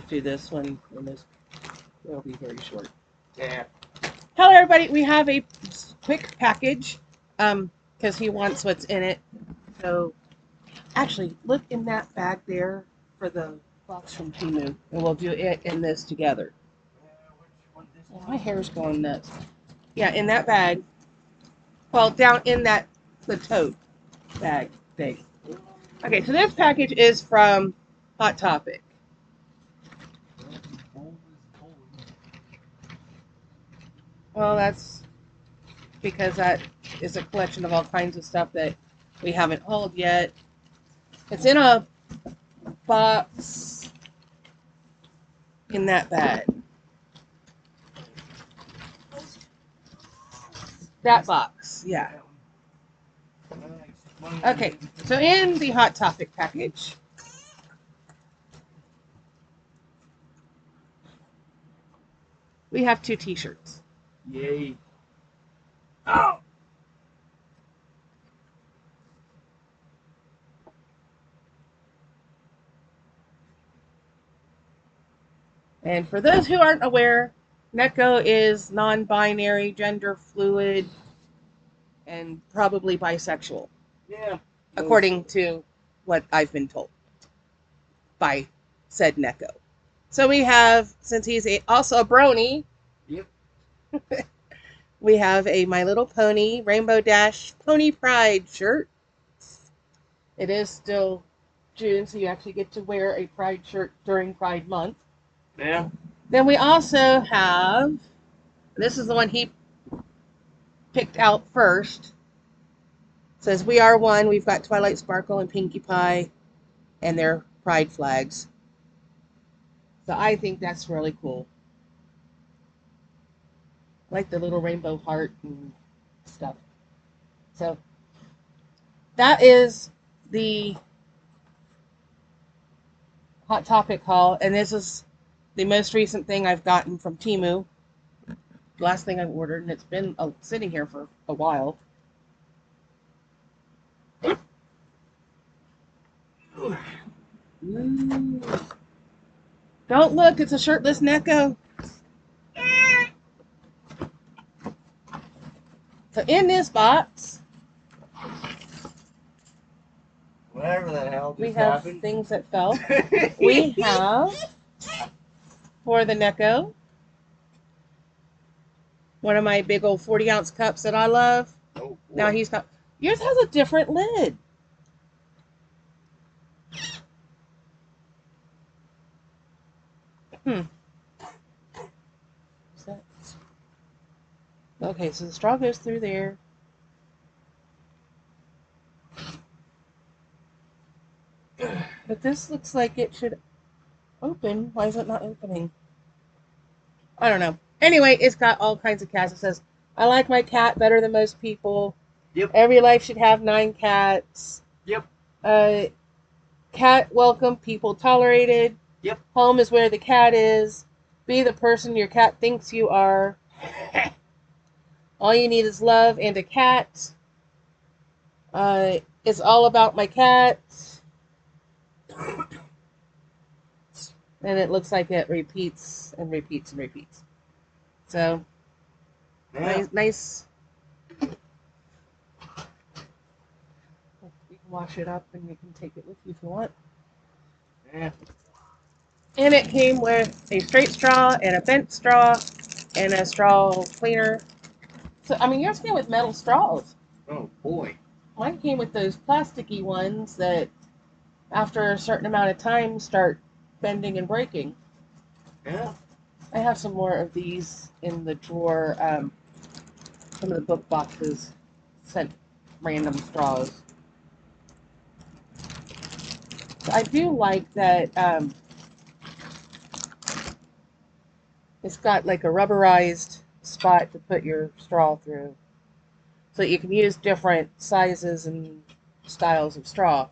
do this one, and this will be very short. Yeah. Hello, everybody. We have a quick package, because he wants what's in it. So, actually, look in that bag there for the box from Temu, and we'll do it and this together. Oh, my hair's going nuts. Yeah, in that bag. Well, down in the tote bag thing. Okay, so this package is from Hot Topic. Well, that's because that is a collection of all kinds of stuff that we haven't hauled yet. It's in a box in that bag. That box, yeah. Okay, so in the Hot Topic package, we have 2 t-shirts. Yay. Oh! And for those who aren't aware, Neko is non-binary, gender fluid, and probably bisexual. Yeah. According to what I've been told by said Neko. So we have, since he's also a brony, Yep. we have a My Little Pony Rainbow Dash Pony Pride shirt. It is still June, so you actually get to wear a Pride shirt during Pride Month. Yeah. Then we also have, this is the one he picked out first. It says, "We are one." We've got Twilight Sparkle and Pinkie Pie and their Pride flags. So I think that's really cool. I like the little rainbow heart and stuff. So that is the Hot Topic haul, and this is the most recent thing I've gotten from Temu. The last thing I've ordered, and it's been sitting here for a while. Ooh. Don't look, it's a shirtless Neko. So in this box, Whatever the hell just we have happened. things that fell. We have, for the Neko, one of my big old 40-ounce cups that I love. Oh, Now he's got, yours has a different lid. Okay, so the straw goes through there. But this looks like it should open. Why is it not opening? I don't know. Anyway, it's got all kinds of cats. It says, "I like my cat better than most people. Yep. Every life should have 9 cats. Yep. Cat welcome, people tolerated. Yep. Home is where the cat is. Be the person your cat thinks you are. All you need is love and a cat. It's all about my cat." And it looks like it repeats and repeats and repeats. So, Yeah. nice. You can wash it up and you can take it with you if you want. Yeah. And it came with a straight straw and a bent straw and a straw cleaner. So, I mean, yours came with metal straws. Oh, boy. Mine came with those plasticky ones that, after a certain amount of time, start bending and breaking. Yeah. I have some more of these in the drawer. Some of the book boxes sent random straws. So I do like that it's got like a rubberized spot to put your straw through, so that you can use different sizes and styles of straw.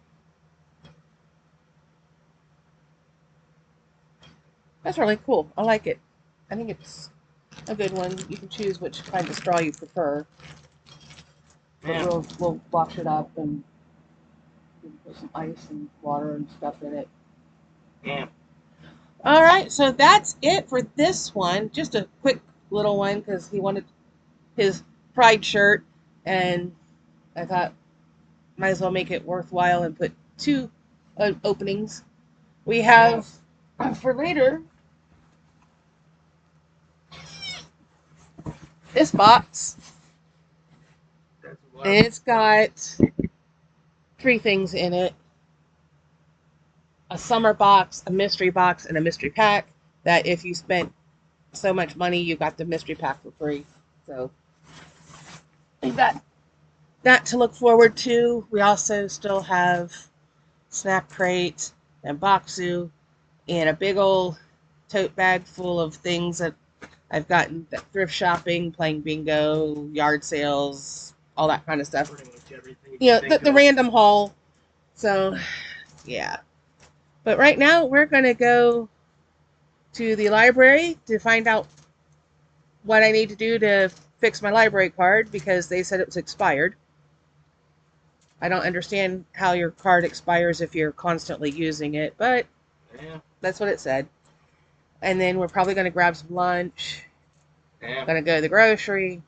That's really cool. I like it. I think it's a good one. You can choose which kind of straw you prefer. Yeah. But we'll wash it up and put some ice and water and stuff in it. Yeah. All right, so that's it for this one. Just a quick little one because he wanted his pride shirt, and I thought might as well make it worthwhile and put two openings. We have for later this box, That's and it's got three things in it: a summer box, a mystery box, and a mystery pack. That if you spent so much money, you got the mystery pack for free. So we got that to look forward to. We also still have snack crates and boxu and a big old tote bag full of things that I've gotten that thrift shopping, playing bingo, yard sales, all that kind of stuff. pretty much everything. You know, the random haul. So, yeah. But right now, we're going to go to the library to find out what I need to do to fix my library card because they said it was expired. I don't understand how your card expires if you're constantly using it, but Yeah. that's what it said. And then we're probably going to grab some lunch. Yeah. Going to go to the grocery.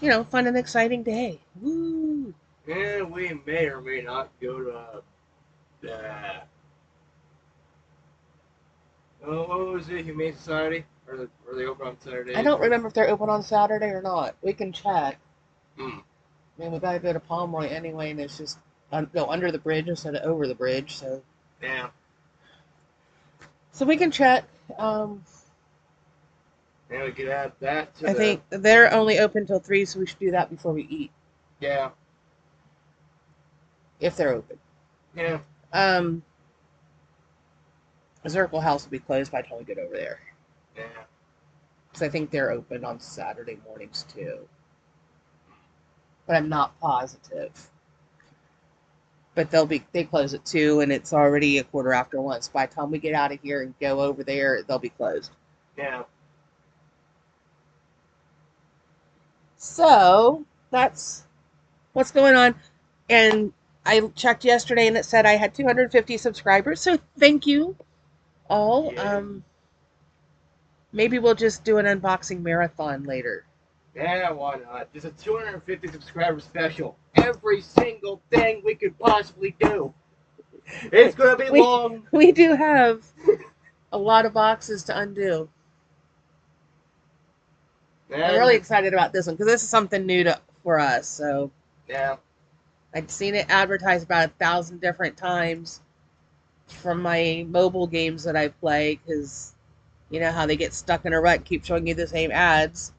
You know, fun and exciting day. Woo! And we may or may not go to what was it, Humane Society? Or were they open on Saturday? I don't remember if they're open on Saturday or not. We can check. Hmm. I mean, we got to go to Pomeroy anyway, and it's just go under the bridge instead of over the bridge. Yeah. So we can check. And we could add that to I think they're only open till 3, so we should do that before we eat. Yeah. If they're open. Yeah. Zirkle House will be closed by the time we get over there. Yeah. Because I think they're open on Saturday mornings too. But I'm not positive. But they close at 2 and it's already a quarter after 1. So by the time we get out of here and go over there, they'll be closed. Yeah. So that's what's going on. And I checked yesterday and it said I had 250 subscribers. So thank you all. Yeah. Maybe we'll just do an unboxing marathon later. Yeah, why not? Just a 250 subscriber special. Every single thing we could possibly do. It's gonna be long. We do have a lot of boxes to undo. And, I'm really excited about this one because this is something new for us. So yeah. I'd seen it advertised about 1,000 different times from my mobile games that I play because you know how they get stuck in a rut and keep showing you the same ads.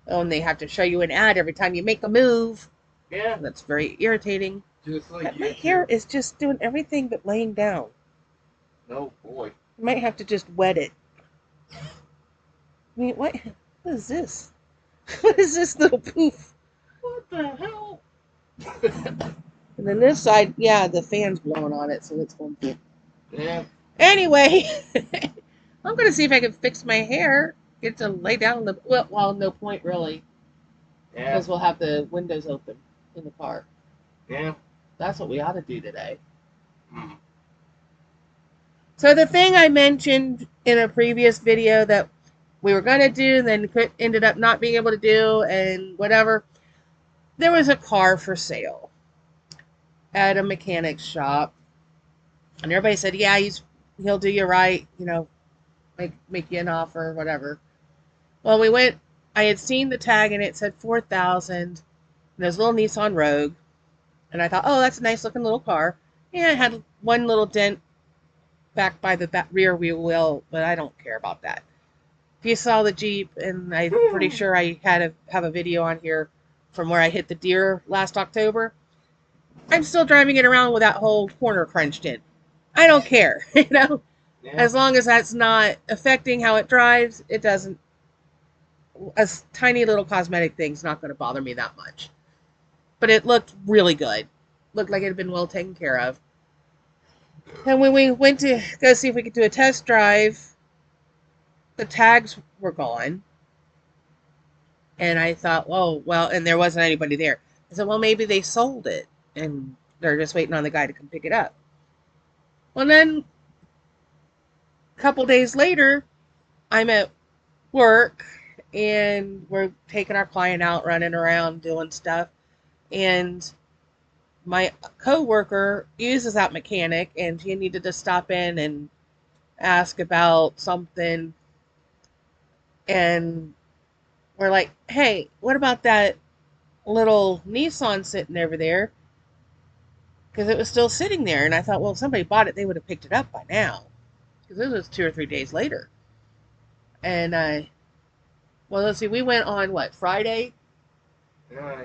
Oh, and they have to show you an ad every time you make a move. Yeah. That's very irritating. Just like My hair is just doing everything but laying down. Oh boy. I might have to just wet it. I mean, what is this? What is this little poof? What the hell? And then this side, yeah, the fan's blowing on it, so it's going to. Yeah. Anyway, I'm going to see if I can fix my hair. Get to lay down on the well, no point really, Yeah. because we'll have the windows open in the car. Yeah. That's what we ought to do today. Mm. So the thing I mentioned in a previous video that we were going to do, then ended up not being able to do, and whatever, there was a car for sale at a mechanic's shop, and everybody said, yeah, he'll do you right, you know, make you an offer, whatever. Well, we went. I had seen the tag and it said 4,000. And there's a little Nissan Rogue, and I thought, oh, that's a nice looking little car. Yeah, it had one little dent back by the rear wheel, but I don't care about that. If you saw the Jeep, and I'm pretty sure I have a video on here from where I hit the deer last October. I'm still driving it around with that whole corner crunched in. I don't care, you know. Yeah. As long as that's not affecting how it drives, it doesn't. A tiny little cosmetic thing's not going to bother me that much. But it looked really good. Looked like it had been well taken care of. And when we went to go see if we could do a test drive, the tags were gone. And I thought, oh, well, and there wasn't anybody there. I said, well, maybe they sold it and they're just waiting on the guy to come pick it up. Well, then couple days later, I'm at work and we're taking our client out, running around, doing stuff. And my coworker uses that mechanic, and she needed to stop in and ask about something. And we're like, hey, what about that little Nissan sitting over there? Because it was still sitting there. And I thought, well, if somebody bought it, they would have picked it up by now. Because this was 2 or 3 days later. And well, let's see, we went on what, Friday?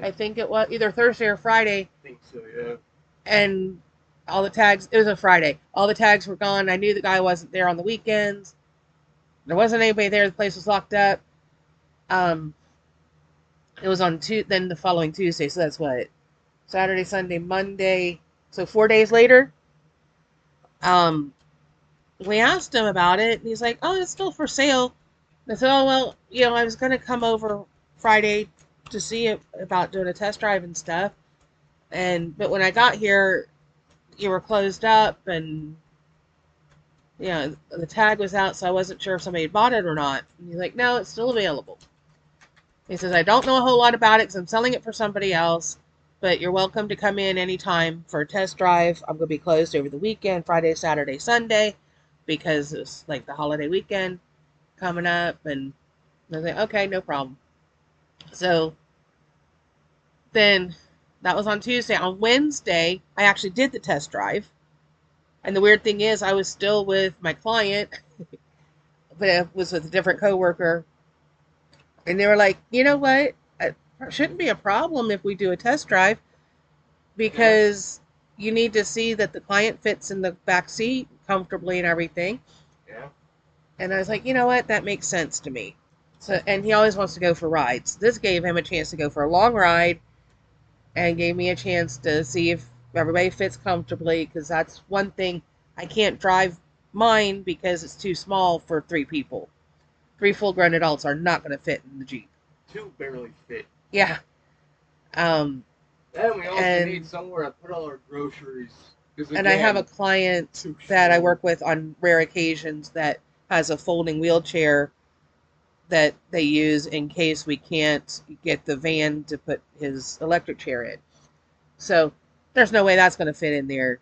I think it was either Thursday or Friday. I think so, yeah. And all the tags, it was a Friday. All the tags were gone. I knew the guy wasn't there on the weekends. There wasn't anybody there. The place was locked up. It was on then the following Tuesday. So that's what, Saturday, Sunday, Monday. So 4 days later, we asked him about it, and he's like, "Oh, it's still for sale." And I said, "Oh well, I was gonna come over Friday to see it about doing a test drive and stuff, but when I got here, you were closed up, and the tag was out, so I wasn't sure if somebody had bought it or not." And he's like, "No, it's still available." He says, "I don't know a whole lot about it because I'm selling it for somebody else, but you're welcome to come in anytime for a test drive. I'm going to be closed over the weekend, Friday, Saturday, Sunday, because it's like the holiday weekend coming up." And I was like, "Okay, no problem." So then that was on Tuesday. On Wednesday, I actually did the test drive. And the weird thing is, I was still with my client, but it was with a different coworker. And they were like, "You know what? It shouldn't be a problem if we do a test drive, because you need to see that the client fits in the back seat comfortably and everything." Yeah. And I was like, "You know what? That makes sense to me." So, and he always wants to go for rides. This gave him a chance to go for a long ride and gave me a chance to see if everybody fits comfortably, because that's one thing. I can't drive mine because it's too small for 3 people. 3 full-grown adults are not going to fit in the Jeep. 2 barely fit. Yeah. And we also need somewhere to put all our groceries. And I have a client that I work with on rare occasions that has a folding wheelchair that they use in case we can't get the van to put his electric chair in. So there's no way that's going to fit in there.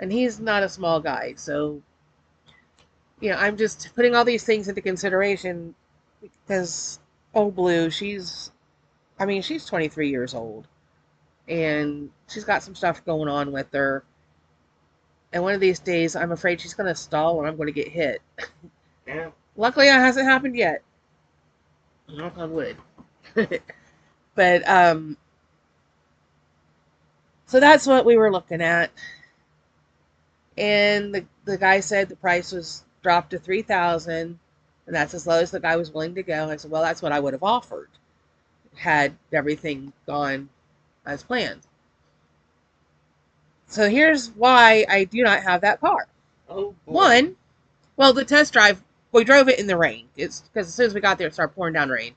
And he's not a small guy. So, I'm just putting all these things into consideration, because old Blue, she's 23 years old. And she's got some stuff going on with her. And one of these days, I'm afraid she's going to stall and I'm going to get hit. Yeah. Luckily, it hasn't happened yet. Knock on wood. But, so that's what we were looking at. And the guy said the price was dropped to $3,000, and that's as low as the guy was willing to go. I said, well, that's what I would have offered had everything gone as planned. So here's why I do not have that car. Oh, boy. One, well, the test drive, we drove it in the rain. It's because as soon as we got there, it started pouring down rain.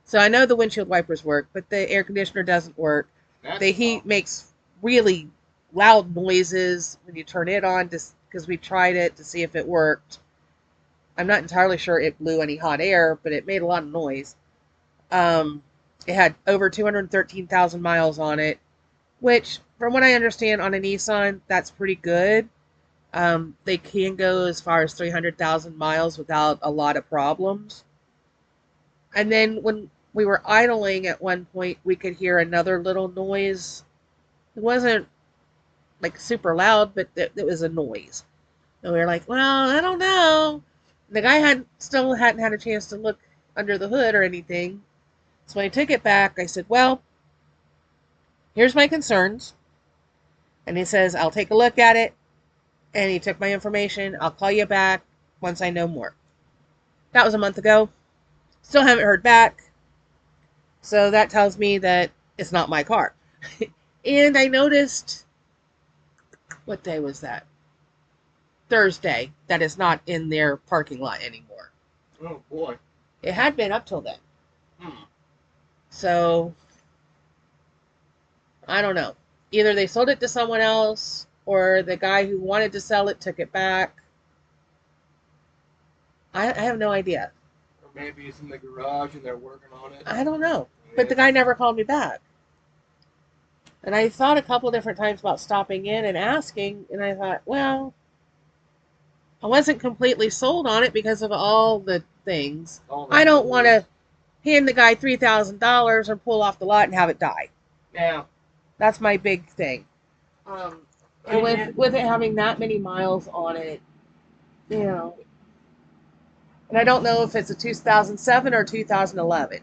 So I know the windshield wipers work, but the air conditioner doesn't work. The heat makes really loud noises when you turn it on, just because we tried it to see if it worked. I'm not entirely sure it blew any hot air, but it made a lot of noise. It had over 213,000 miles on it, which, from what I understand, on a Nissan, that's pretty good. They can go as far as 300,000 miles without a lot of problems. And then when we were idling at one point, we could hear another little noise. It wasn't like super loud, but it was a noise. And we were like, well, I don't know. The guy still hadn't had a chance to look under the hood or anything. So when I took it back, I said, well, here's my concerns. And he says, I'll take a look at it. And he took my information. I'll call you back once I know more. That was a month ago. Still haven't heard back. So that tells me that it's not my car. And I noticed, what day was that? Thursday, that it's not in their parking lot anymore. Oh, boy. It had been up till then. So, I don't know. Either they sold it to someone else, or the guy who wanted to sell it took it back. I have no idea. Or maybe it's in the garage and they're working on it. I don't know. But the guy never called me back. And I thought a couple different times about stopping in and asking, and I thought, well, I wasn't completely sold on it because of all the things. I don't want to hand the guy $3,000 or pull off the lot and have it die. Yeah. That's my big thing. And with it having that many miles on it, you know, and I don't know if it's a 2007 or 2011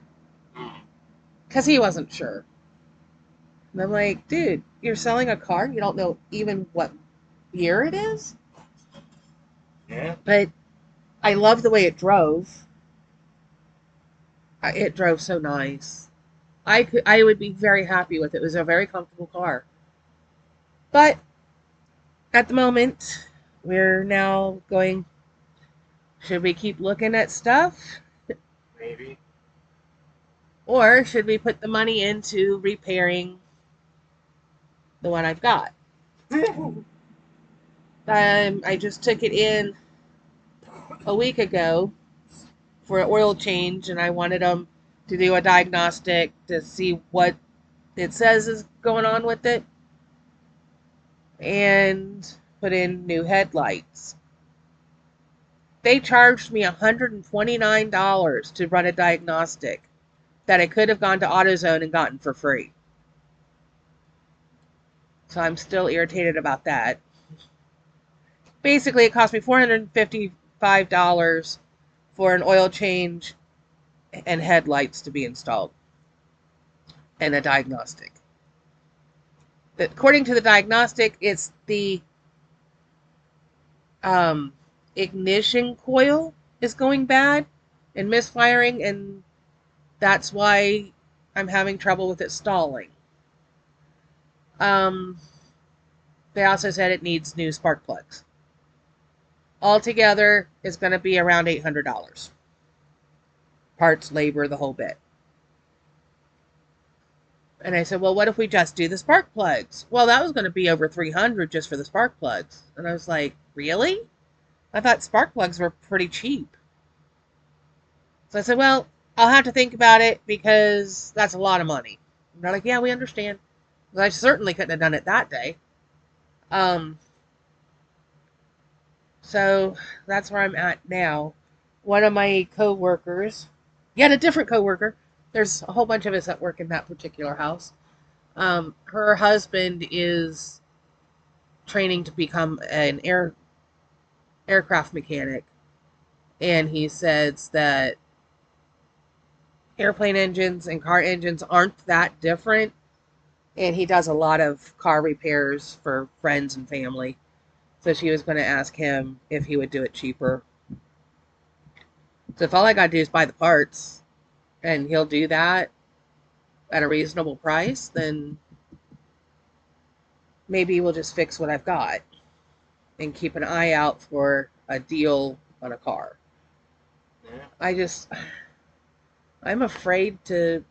because he wasn't sure. And I'm like, dude, you're selling a car? You don't know even what year it is? Yeah. But I love the way it drove. It drove so nice. I would be very happy with it. It was a very comfortable car. But at the moment, we're now going, should we keep looking at stuff? Maybe. Or should we put the money into repairing the one I've got? I just took it in a week ago for an oil change, and I wanted them to do a diagnostic to see what it says is going on with it and put in new headlights. They charged me $129 to run a diagnostic that I could have gone to AutoZone and gotten for free. So I'm still irritated about that. Basically, it cost me $455 for an oil change and headlights to be installed and a diagnostic. According to the diagnostic, it's the ignition coil is going bad and misfiring, and that's why I'm having trouble with it stalling. They also said it needs new spark plugs. Altogether, it's going to be around $800. Parts, labor, the whole bit. And I said, well, what if we just do the spark plugs? Well, that was going to be over $300 just for the spark plugs. And I was like, really? I thought spark plugs were pretty cheap. So I said, well, I'll have to think about it because that's a lot of money. And they're like, yeah, we understand. Well, I certainly couldn't have done it that day. So that's where I'm at now. One of my co-workers, yet a different co-worker, there's a whole bunch of us that work in that particular house. Her husband is training to become an aircraft mechanic, and he says that airplane engines and car engines aren't that different, and he does a lot of car repairs for friends and family. So she was going to ask him if he would do it cheaper. So if all I got to do is buy the parts and he'll do that at a reasonable price, then maybe we'll just fix what I've got and keep an eye out for a deal on a car. Yeah. I'm afraid to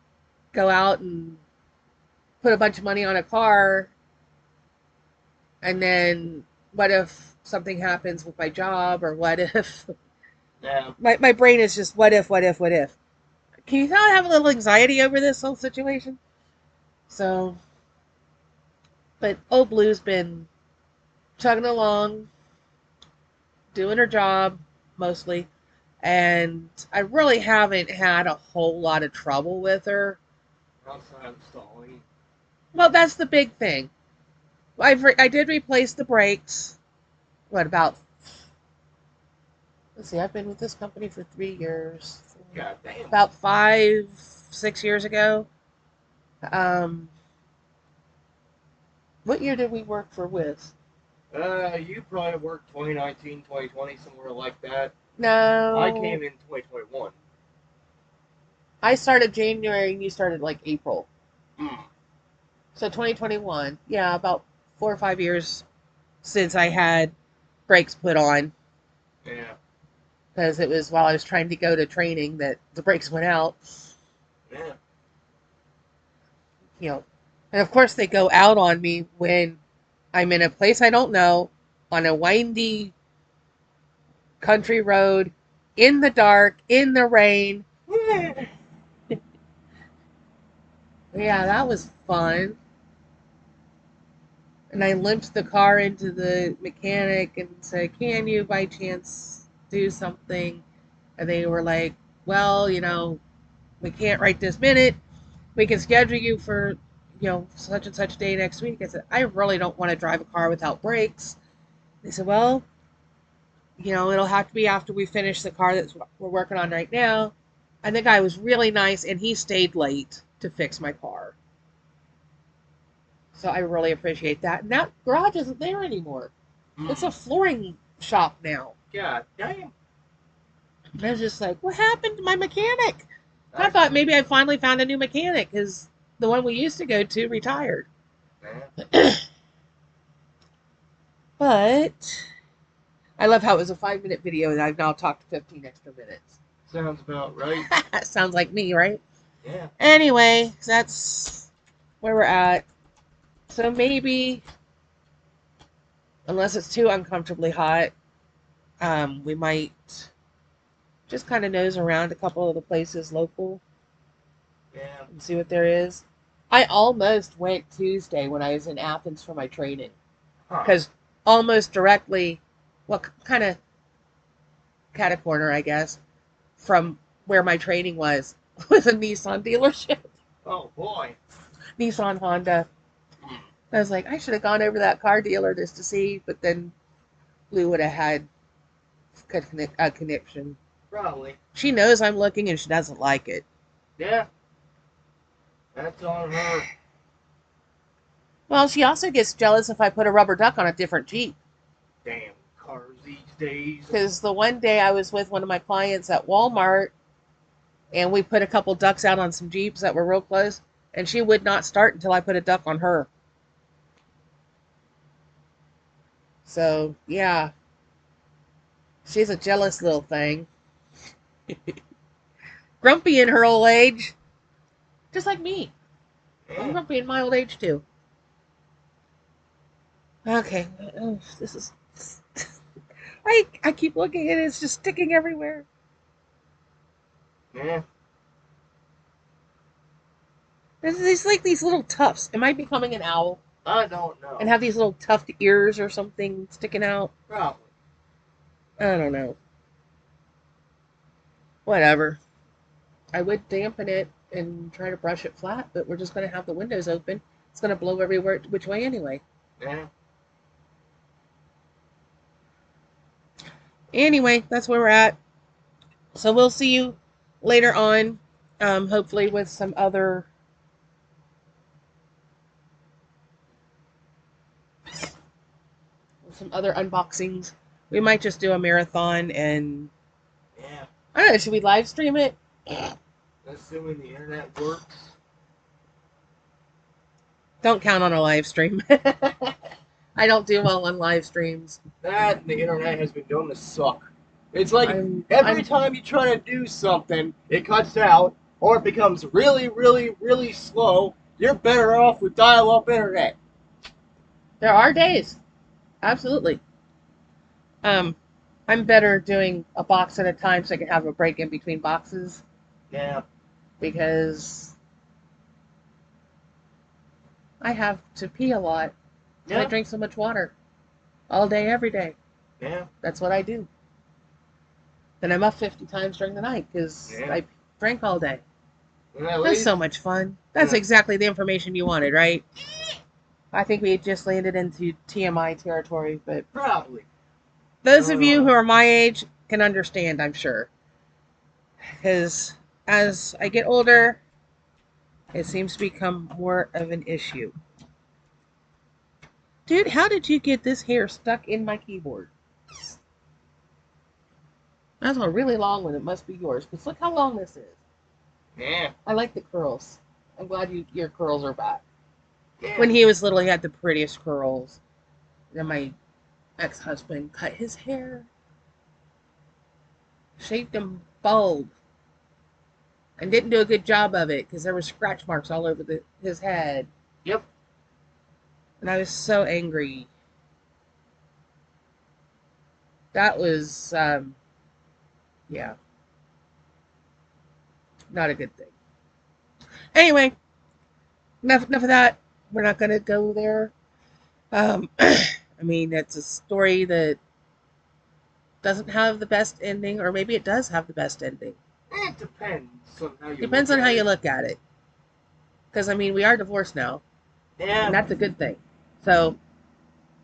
go out and put a bunch of money on a car, and then what if something happens with my job, or what if... Yeah. My brain is just what if. Can you tell I have a little anxiety over this whole situation? So, but Old Blue's been chugging along, doing her job, mostly, and I really haven't had a whole lot of trouble with her. Outside stalling. Well, that's the big thing. I did replace the brakes. What, about... Let's see, I've been with this company for 3 years. God damn. About 5, 6 years ago. What year did we work for Wiz? You probably worked 2019, 2020, somewhere like that. No. I came in 2021. I started January and you started like April. Mm. So 2021. Yeah, about 4 or 5 years since I had brakes put on. Yeah. Because it was while I was trying to go to training that the brakes went out. Yeah. You know, and of course they go out on me when I'm in a place I don't know, on a windy country road, in the dark, in the rain. Yeah, that was fun. And I limped the car into the mechanic and said, "Can you by chance do something?" And they were like, "Well, we can't right this minute. We can schedule you for, such and such day next week." I said, "I really don't want to drive a car without brakes." They said, "Well, it'll have to be after we finish the car that we're working on right now." And the guy was really nice, and he stayed late to fix my car. So I really appreciate that. And that garage isn't there anymore. It's a flooring shop now. God damn. And I was just like, what happened to my mechanic? I thought maybe I finally found a new mechanic because the one we used to go to retired. But I love how it was a 5-minute video and I've now talked 15 extra minutes. Sounds about right. Sounds like me, right? Yeah. Anyway, that's where we're at. So maybe, unless it's too uncomfortably hot, we might just kind of nose around a couple of the places local. Yeah. And see what there is. I almost went Tuesday when I was in Athens for my training. Because almost directly, kind of cat-a-corner, I guess, from where my training was a Nissan dealership. Oh, boy. Nissan Honda. I was like, I should have gone over to that car dealer just to see, but then Blue would have had a connection. Probably. She knows I'm looking and she doesn't like it. Yeah. That's on her. Well, she also gets jealous if I put a rubber duck on a different Jeep. Damn cars these days. Because the one day I was with one of my clients at Walmart, and we put a couple ducks out on some Jeeps that were real close, and she would not start until I put a duck on her. So, yeah. She's a jealous little thing. Grumpy in her old age. Just like me. I'm grumpy in my old age, too. Okay. Oh, this is... I keep looking at it. It's just sticking everywhere. Yeah. There's like these little tufts. Am I becoming an owl? I don't know. And have these little tuft ears or something sticking out? Probably. I don't know. Whatever. I would dampen it and try to brush it flat, but we're just going to have the windows open. It's going to blow everywhere which way anyway. Yeah. Anyway, that's where we're at. So we'll see you later on, hopefully with some other unboxings. We might just do a marathon and Yeah. I don't know, should we live stream it? Assuming the internet works. Don't count on a live stream. I don't do well on live streams. That and the internet has been known to suck. It's like every time you try to do something, it cuts out or it becomes really, really, really slow. You're better off with dial-up internet. There are days. Absolutely. I'm better doing a box at a time so I can have a break in between boxes. Yeah. Because I have to pee a lot. Yeah. I drink so much water. All day, every day. Yeah. That's what I do. Then I'm up 50 times during the night because I drank all day. That's so much fun. That's exactly the information you wanted, right? I think we just landed into TMI territory, but probably. Those of you who are my age can understand, I'm sure. Because as I get older, it seems to become more of an issue. Dude, how did you get this hair stuck in my keyboard? That's a really long one. It must be yours. Because look how long this is. Yeah. I like the curls. I'm glad your curls are back. Yeah. When he was little, he had the prettiest curls. Then my ex-husband cut his hair, shaved him bald, and didn't do a good job of it because there were scratch marks all over his head. Yep. And I was so angry. That was, Yeah. Not a good thing. Anyway, enough of that. We're not going to go there. I mean, it's a story that doesn't have the best ending, or maybe it does have the best ending. It depends on how you Depends look on how at you it. look at it. Because, I mean, we are divorced now, Yeah. and that's a good thing. So,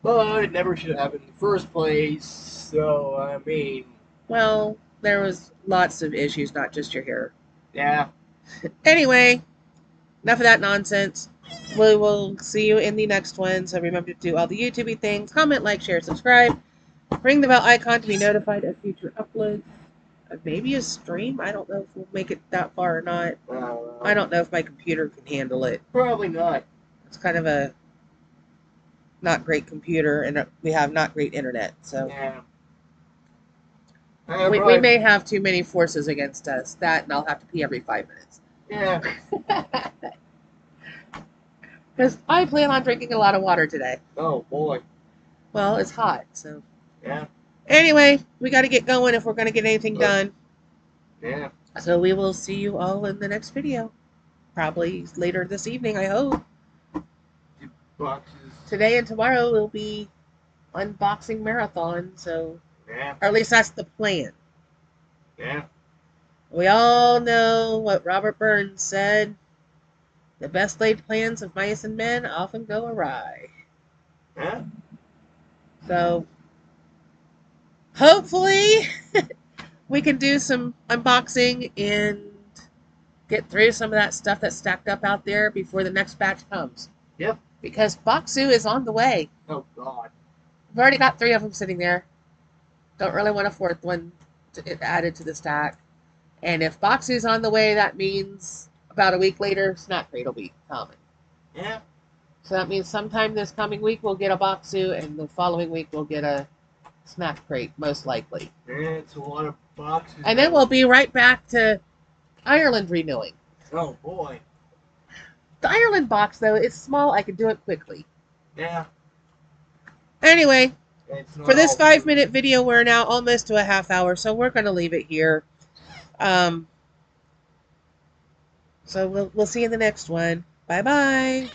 But it never should have happened in the first place. So, I mean, well, there was lots of issues, not just your hair. yeah. Anyway, enough of that nonsense. We will see you in the next one. So remember to do all the YouTube things. Comment, like, share, subscribe. Ring the bell icon to be notified of future uploads. Maybe a stream? I don't know if we'll make it that far or not. I don't know if my computer can handle it. Probably not. It's kind of a not great computer, and we have not great internet. So Yeah. we may have too many forces against us. That, and I'll have to pee every 5 minutes. Yeah. Because I plan on drinking a lot of water today. Oh, boy. Well, it's hot, so. Yeah. Anyway, we got to get going if we're going to get anything done. Yeah. So we will see you all in the next video. Probably later this evening, I hope. Boxes. Today and tomorrow will be unboxing marathon, so. Yeah. Or at least that's the plan. Yeah. We all know what Robert Burns said. The best laid plans of mice and men often go awry. Yeah. So, hopefully, we can do some unboxing and get through some of that stuff that's stacked up out there before the next batch comes. Yep. Because Boxu is on the way. Oh, God. We've already got 3 of them sitting there. Don't really want a 4th one added to the stack. And if Boxu's on the way, that means about a week later, Snack Crate will be coming. Yeah. So that means sometime this coming week we'll get a Boxu, and the following week we'll get a Snack Crate, most likely. Yeah, it's a lot of boxes. And then we'll be right back to Ireland renewing. Oh, boy. The Ireland box, though, it's small. I can do it quickly. Yeah. Anyway, for this all 5-minute video, we're now almost to a half hour, so we're going to leave it here. So we'll see you in the next one. Bye-bye.